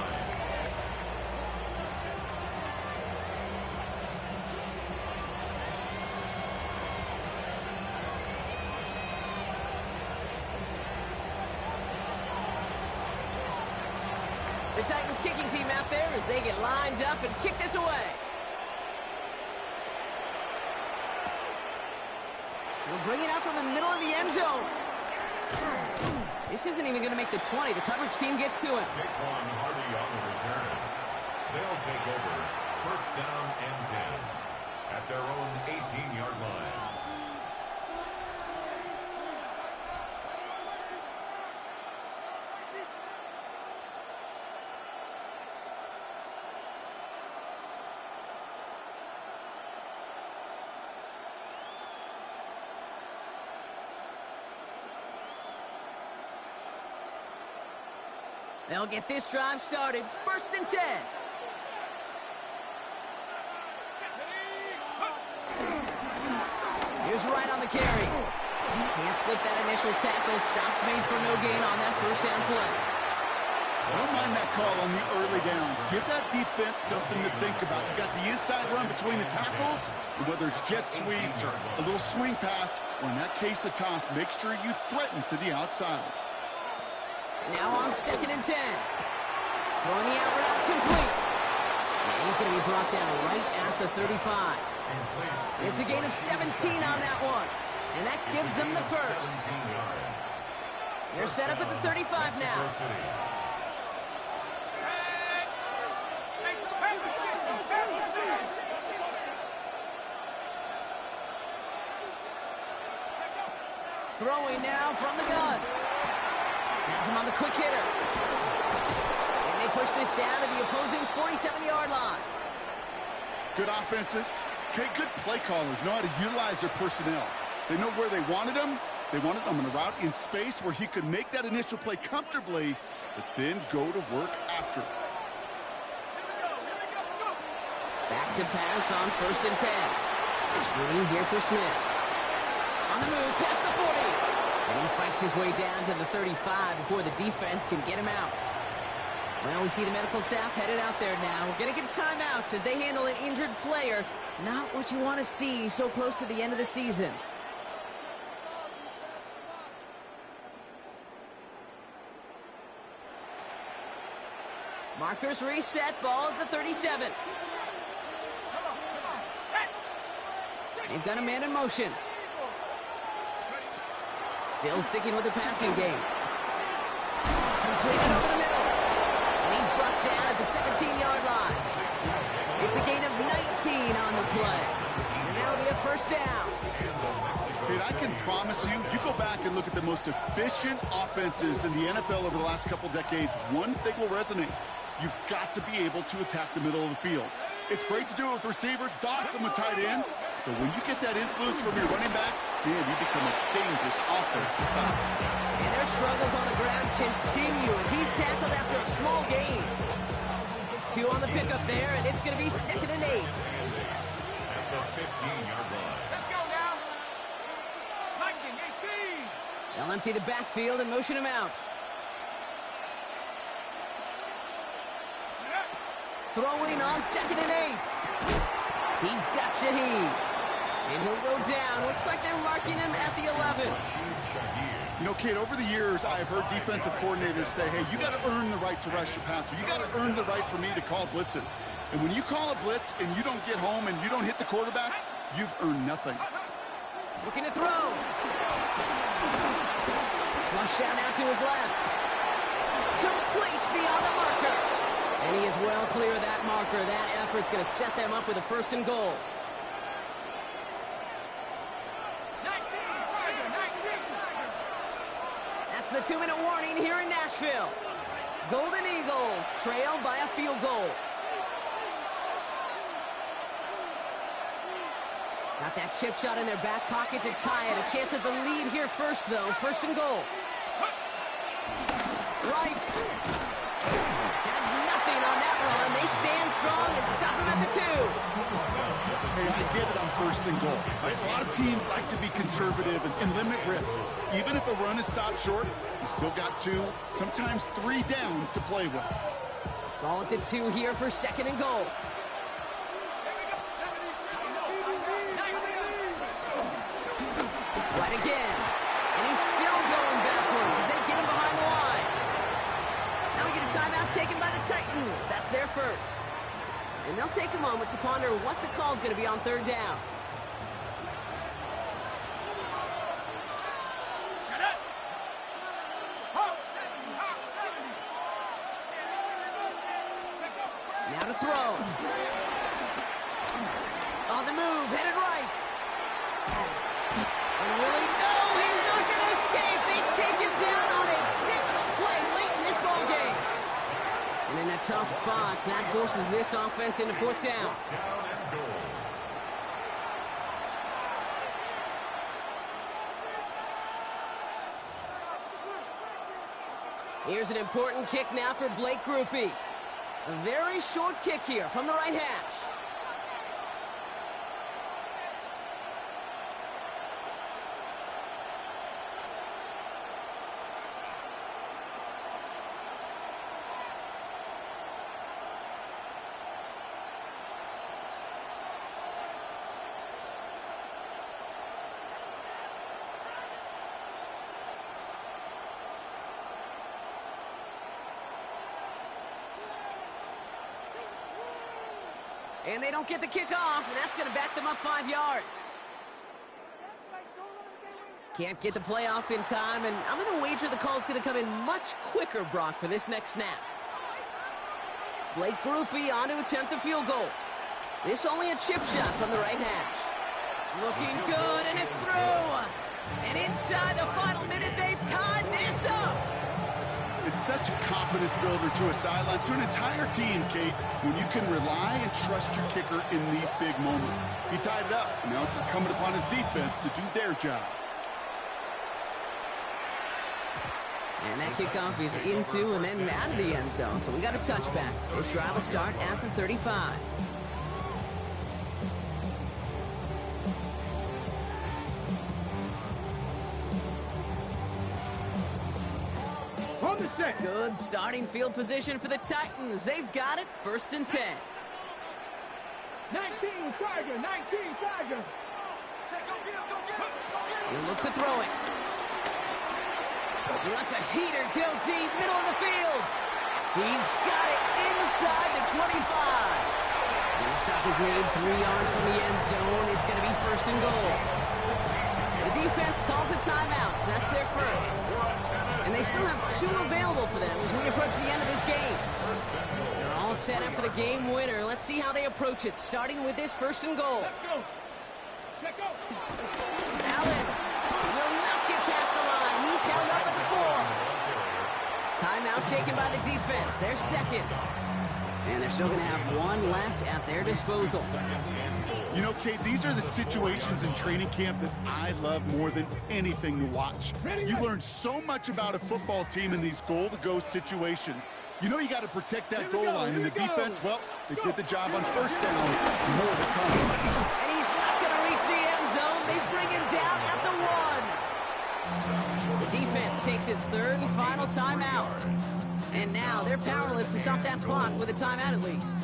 The Titans kicking team out there as they get lined up and kick this away. They'll bring it out from the middle of the end zone. This isn't even going to make the 20. The coverage team gets to him. Pick one, Hardy on the return. They'll take over first down and 10 at their own 18-yard line. They'll get this drive started. First and 10. Here's Wright on the carry. Can't slip that initial tackle. Stops made for no gain on that first down play. I don't mind that call on the early downs. Give that defense something to think about. You got the inside run between the tackles, and whether it's jet sweeps or a little swing pass, or in that case a toss, make sure you threaten to the outside. Now on second and 10. Throwing the out route complete. And he's going to be brought down right at the 35. It's a gain of 17 on that one. And that gives them the first. They're set up at the 35 now. Throwing now from the gun. Has him on the quick hitter. And they push this down to the opposing 47-yard line. Good offenses. Okay, good play callers know how to utilize their personnel. They know where they wanted them. They wanted them on a route in space where he could make that initial play comfortably, but then go to work after it. Back to pass on first and 10. Screen here for Smith. On the move, past the 40. And he fights his way down to the 35 before the defense can get him out. Well, we see the medical staff headed out there now. We're going to get a timeout as they handle an injured player. Not what you want to see so close to the end of the season. Markers reset, ball at the 37. They've got a man in motion. Still sticking with the passing game. Completed over the middle. And he's brought down at the 17-yard line. It's a gain of 19 on the play. And that'll be a first down. Dude, I can promise you, you go back and look at the most efficient offenses in the NFL over the last couple decades, one thing will resonate. You've got to be able to attack the middle of the field. It's great to do it with receivers. It's awesome with tight ends. But when you get that influence from your running backs, man, you become a dangerous offense to stop. And their struggles on the ground continue as he's tackled after a small gain. 2 on the pickup there, and it's going to be second and 8. At the 15-yard line. Let's go now. 19, 18. They'll empty the backfield and motion him out. Throwing on second and 8. He's got Shaheed. And he'll go down. Looks like they're marking him at the 11. You know, Kate, over the years, I've heard defensive coordinators say, hey, you got to earn the right to rush your passer. You got to earn the right for me to call blitzes. And when you call a blitz and you don't get home and you don't hit the quarterback, you've earned nothing. Looking to throw. Flush down now to his left. Complete beyond the marker. And he is well clear of that marker. That effort's going to set them up with a first and goal. 19, Tiger, 19, Tiger. That's the 2-minute warning here in Nashville. Golden Eagles trailed by a field goal. Got that chip shot in their back pocket to tie it. A chance at the lead here first, though. First and goal. Right. Has nothing on that run. They stand strong and stop him at the 2. Hey, I get it on first and goal. Right? A lot of teams like to be conservative and limit risk. Even if a run is stopped short, you still got 2, sometimes 3 downs to play with. Ball at the 2 here for second and goal. Right again. And he's still going backwards as they get him behind the line. Now we get a timeout taken by the Titans. That's their first. And they'll take a moment to ponder what the call is going to be on third down. move, headed right. And will he? No, he's not going to escape. They take him down on a pivotal play late in this ball game. And in a tough spot, that forces this offense into fourth down. Here's an important kick now for Blake Grupe. A very short kick here from the right hash. And they don't get the kickoff, and that's going to back them up 5 yards. Can't get the play off in time, and I'm going to wager the call is going to come in much quicker, Brock, for this next snap. Blake Grupe on to attempt the field goal. This only a chip shot from the right hash. Looking good, and it's through. And inside the final minute, they've tied this up. It's such a confidence builder to a sideline, to an entire team, Kate, when you can rely and trust your kicker in these big moments. He tied it up. Now it's incumbent upon his defense to do their job. And that kickoff is into and then out of the end zone. So we got a touchback. This drive will start at the 35. Good starting field position for the Titans. They've got it, 1st and 10. 19 Tiger, 19 Tiger. He'll look to throw it. He wants a heater, go deep, middle of the field. He's got it inside the 25. And the stop is made 3 yards from the end zone. It's going to be 1st and goal. The defense calls a timeout, so that's their first. And they still have 2 available for them as we approach the end of this game. They're all set up for the game winner. Let's see how they approach it, starting with this 1st and goal. Allen will not get past the line. He's held up at the 4. Timeout taken by the defense. Their second. And they're still going to have 1 left at their disposal. You know, Kate, these are the situations in training camp that I love more than anything to watch. You learn so much about a football team in these goal-to-go situations. You know you got to protect that goal line, and the defense, well, they did the job on 1st down. More to come. And he's not going to reach the end zone. They bring him down at the 1. The defense takes its 3rd and final timeout. And now they're powerless to stop that clock with a timeout at least.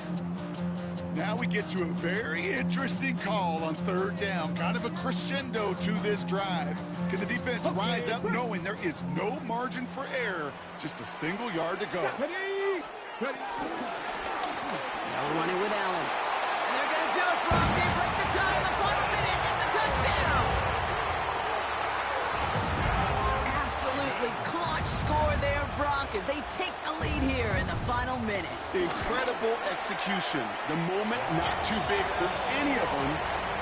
Now we get to a very interesting call on 3rd down. Kind of a crescendo to this drive. Can the defense rise up knowing there is no margin for error? Just a single yard to go. They'll run it with Allen. And they're going to do it, Brock. They break the tie in the final minute. It's a touchdown. Absolutely clutch score there, Brock, as they take the lead here in the final minutes. Incredible execution. The moment not too big for any of them.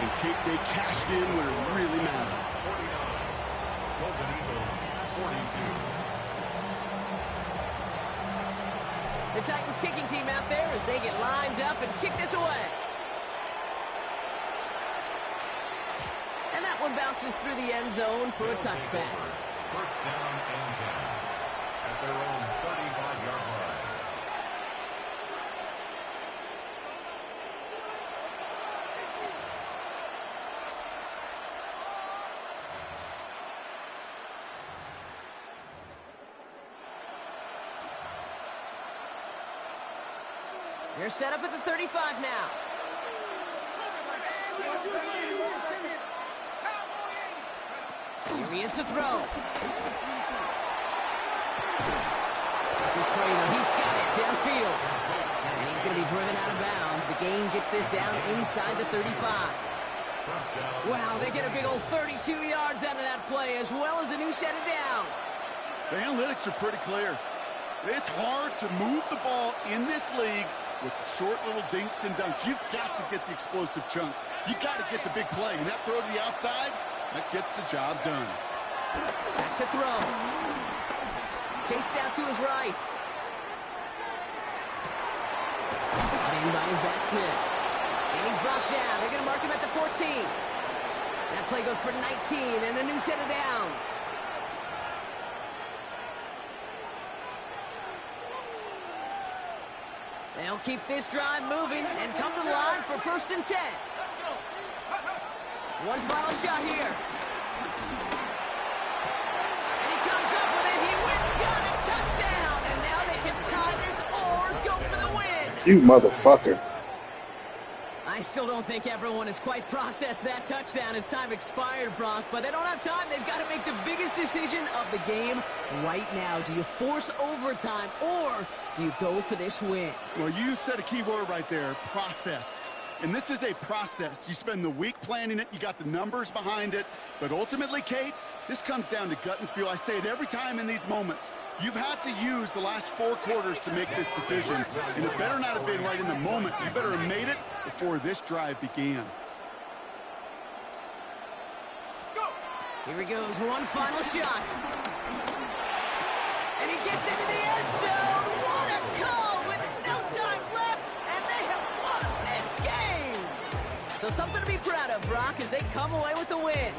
And Kate, they cashed in when it really matters. 49. The Titans kicking team out there as they get lined up and kick this away. And that one bounces through the end zone for a touchback. 1st down and 10 at their own 35-yard line. They're set up at the 35 now. Here he is to throw. This is Prater. He's got it downfield. And he's going to be driven out of bounds. The gain gets this down inside the 35. Wow, they get a big old 32 yards out of that play, as well as a new set of downs. The analytics are pretty clear. It's hard to move the ball in this league with short little dinks and dunks. You've got to get the explosive chunk. You got to get the big play. And that throw to the outside, that gets the job done. Back to throw. Chased out to his right. In by his backsman. And he's brought down. They're going to mark him at the 14. That play goes for 19 and a new set of downs. They'll keep this drive moving and come to the line for 1st and 10. One final shot here. And he comes up with it. He went and got it. Touchdown. And now they can tie this or go for the win. You motherfucker. I still don't think everyone has quite processed that touchdown as time expired, Brock, but they don't have time. They've got to make the biggest decision of the game right now. Do you force overtime or do you go for this win? Well, you said a key word right there, processed. And this is a process. You spend the week planning it, you got the numbers behind it, but ultimately, Kate, this comes down to gut and feel. I say it every time in these moments. You've had to use the last 4 quarters to make this decision, and it better not have been right in the moment. You better have made it before this drive began. Here he goes, one final shot. And he gets into the end zone. What a call with no time left, and they have won this game. So something to be proud of, Brock, as they come away with a win.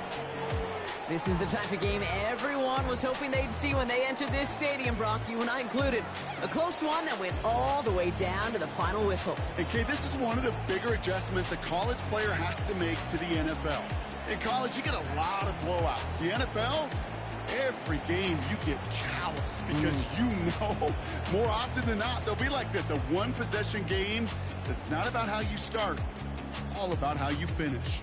This is the type of game everyone was hoping they'd see when they entered this stadium, Brock, you and I included. A close one that went all the way down to the final whistle. And, Kate, this is one of the bigger adjustments a college player has to make to the NFL. In college, you get a lot of blowouts. The NFL, every game you get calloused because you know more often than not they'll be like this, a one-possession game that's not about how you start, all about how you finish.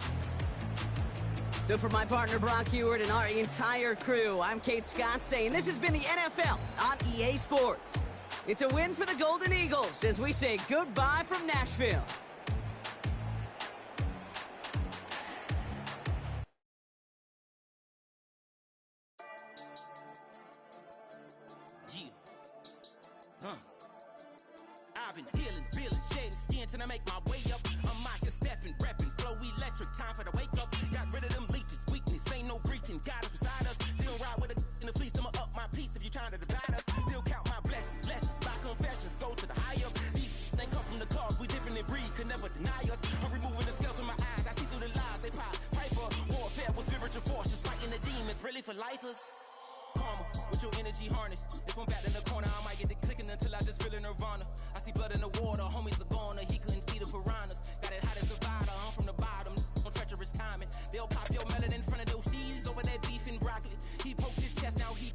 So for my partner Brock Heward and our entire crew, I'm Kate Scott saying this has been the NFL on EA Sports. It's a win for the Golden Eagles as we say goodbye from Nashville. I've been dealing, feeling, shading skin till I make my way up. I'm out here stepping, repping, flow electric, time for the wake up. Got rid of them leeches, weakness, ain't no breaching. God is beside us, still ride with a in the fleece. I'ma up my piece if you trying to divide us. Still count my blessings, lessons, by confessions, go to the higher. These they come from the cause, we different in breed, could never deny us. I'm removing the scales from my eyes, I see through the lies they pop. Piper, warfare with spiritual force, just fighting the demons, really for lifers. Karma, with your energy harness. If I'm back in the corner, I might get it clicking until I just feel a nirvana. I see blood in the water, homies are gone, he couldn't see the piranhas. Got it hot as Nevada, I'm from the bottom, on treacherous timing. They'll pop your melon in front of those seeds over that beef and broccoli. He poked his chest, now he